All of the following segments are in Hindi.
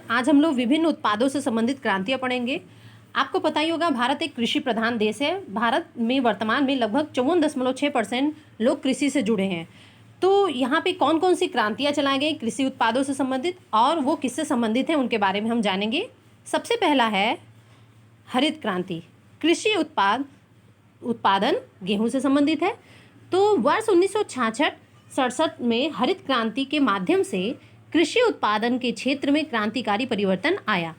आज हम लोग विभिन्न उत्पादों से संबंधित क्रांतियाँ पढ़ेंगे। आपको पता ही होगा, भारत एक कृषि प्रधान देश है। भारत में वर्तमान में लगभग 54.6% लोग कृषि से जुड़े हैं। तो यहाँ पे कौन कौन सी क्रांतियाँ चलाई गई कृषि उत्पादों से संबंधित और वो किससे संबंधित हैं उनके बारे में हम जानेंगे। सबसे पहला है हरित क्रांति। कृषि उत्पादन गेहूं से संबंधित है। तो वर्ष 1966-67 में हरित क्रांति के माध्यम से कृषि उत्पादन के क्षेत्र में क्रांतिकारी परिवर्तन आया।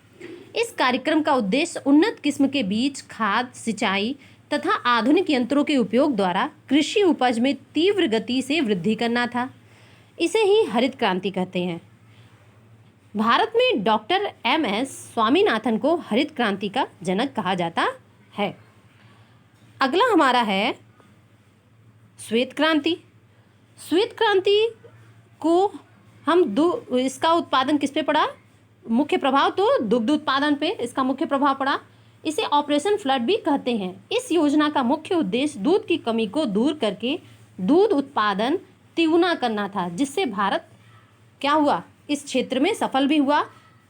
इस कार्यक्रम का उद्देश्य उन्नत किस्म के बीज, खाद, सिंचाई तथा आधुनिक यंत्रों के उपयोग द्वारा कृषि उपज में तीव्र गति से वृद्धि करना था। इसे ही हरित क्रांति कहते हैं। भारत में डॉक्टर MS स्वामीनाथन को हरित क्रांति का जनक कहा जाता है। अगला हमारा है श्वेत क्रांति। श्वेत क्रांति को हम इसका उत्पादन किस पे पड़ा? मुख्य प्रभाव तो दुग्ध उत्पादन पे इसका मुख्य प्रभाव पड़ा। इसे ऑपरेशन फ्लड भी कहते हैं। इस योजना का मुख्य उद्देश्य दूध की कमी को दूर करके दूध उत्पादन तिगुना करना था, जिससे भारत क्या हुआ, इस क्षेत्र में सफल भी हुआ।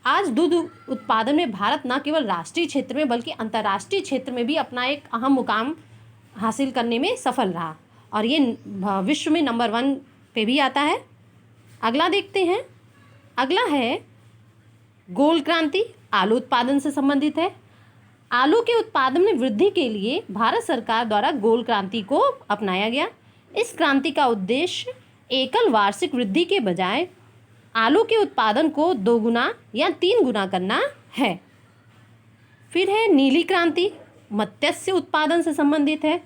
आज दूध उत्पादन में भारत न केवल राष्ट्रीय क्षेत्र में बल्कि अंतर्राष्ट्रीय क्षेत्र में भी अपना एक अहम मुकाम हासिल करने में सफल रहा और ये विश्व में नंबर 1 पे भी आता है। अगला देखते हैं। अगला है गोल क्रांति। आलू उत्पादन से संबंधित है। आलू के उत्पादन में वृद्धि के लिए भारत सरकार द्वारा गोल क्रांति को अपनाया गया। इस क्रांति का उद्देश्य एकल वार्षिक वृद्धि के बजाय आलू के उत्पादन को 2 गुना या 3 गुना करना है। फिर है नीली क्रांति। मत्स्य उत्पादन से संबंधित है।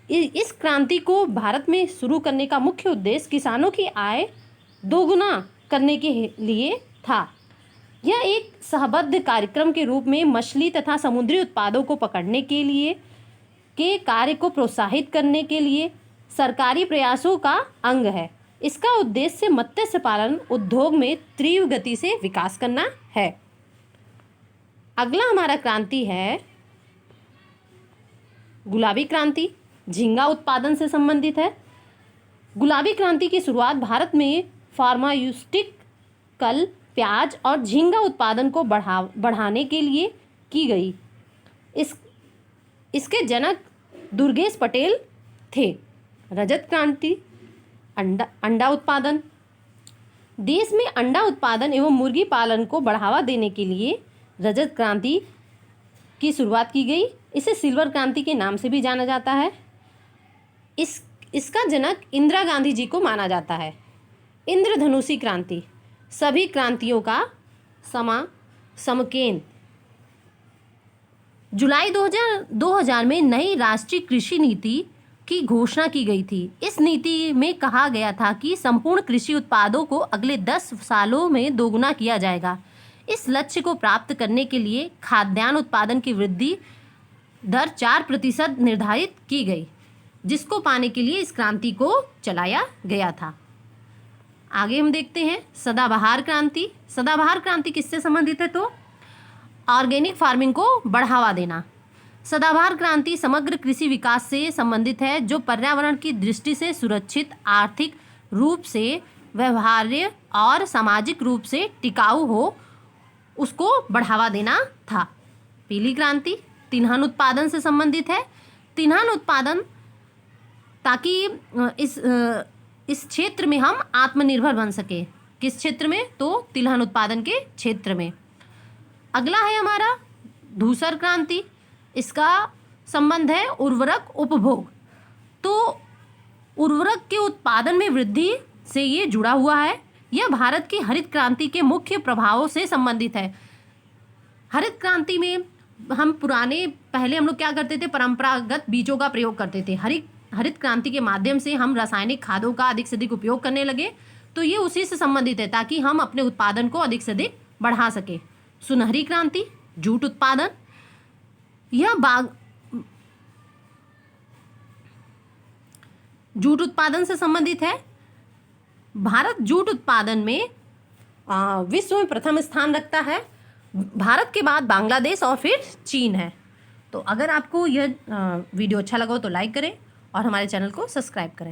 इस क्रांति को भारत में शुरू करने का मुख्य उद्देश्य किसानों की आय 2 गुना करने के लिए था। यह एक सहबद्ध कार्यक्रम के रूप में मछली तथा समुद्री उत्पादों को पकड़ने के लिए के कार्य को प्रोत्साहित करने के लिए सरकारी प्रयासों का अंग है। इसका उद्देश्य मत्स्य पालन उद्योग में तीव्र गति से विकास करना है। अगला हमारा क्रांति है गुलाबी क्रांति। झींगा उत्पादन से संबंधित है। गुलाबी क्रांति की शुरुआत भारत में फार्मास्यूटिकल, प्याज और झींगा उत्पादन को बढ़ाने के लिए की गई। इसके जनक दुर्गेश पटेल थे। रजत क्रांति। अंडा उत्पादन। देश में अंडा उत्पादन एवं मुर्गी पालन को बढ़ावा देने के लिए रजत क्रांति की शुरुआत की गई। इसे सिल्वर क्रांति के नाम से भी जाना जाता है। इसका जनक इंदिरा गांधी जी को माना जाता है। इंद्रधनुषी क्रांति। सभी क्रांतियों का समकेंद्र। जुलाई 2000 में नई राष्ट्रीय कृषि नीति की घोषणा की गई थी। इस नीति में कहा गया था कि संपूर्ण कृषि उत्पादों को अगले 10 सालों में 2 गुना किया जाएगा। इस लक्ष्य को प्राप्त करने के लिए खाद्यान्न उत्पादन की वृद्धि दर 4% निर्धारित की गई, जिसको पाने के लिए इस क्रांति को चलाया गया था। आगे हम देखते हैं सदाबहार क्रांति। सदाबहार क्रांति किससे संबंधित है? तो ऑर्गेनिक फार्मिंग को बढ़ावा देना। सदाबहार क्रांति समग्र कृषि विकास से संबंधित है, जो पर्यावरण की दृष्टि से सुरक्षित, आर्थिक रूप से व्यवहार्य और सामाजिक रूप से टिकाऊ हो, उसको बढ़ावा देना था। पीली क्रांति तिलहन उत्पादन से संबंधित है। तिलहन उत्पादन ताकि इस क्षेत्र में हम आत्मनिर्भर बन सके। किस क्षेत्र में? तो तिलहन उत्पादन के क्षेत्र में। अगला है हमारा धूसर क्रांति। इसका संबंध है उर्वरक उपभोग। तो उर्वरक के उत्पादन में वृद्धि से ये जुड़ा हुआ है। यह भारत की हरित क्रांति के मुख्य प्रभावों से संबंधित है। हरित क्रांति में पहले हम लोग क्या करते थे? परंपरागत बीजों का प्रयोग करते थे। हरित क्रांति के माध्यम से हम रासायनिक खादों का अधिक से अधिक उपयोग करने लगे। तो ये उसी से संबंधित है, ताकि हम अपने उत्पादन को अधिक से अधिक बढ़ा सके। सुनहरी क्रांति जूट उत्पादन। यह जूट उत्पादन से संबंधित है। भारत जूट उत्पादन में विश्व में प्रथम स्थान रखता है। भारत के बाद बांग्लादेश और फिर चीन है। तो अगर आपको यह वीडियो अच्छा लगा हो तो लाइक करें और हमारे चैनल को सब्सक्राइब करें।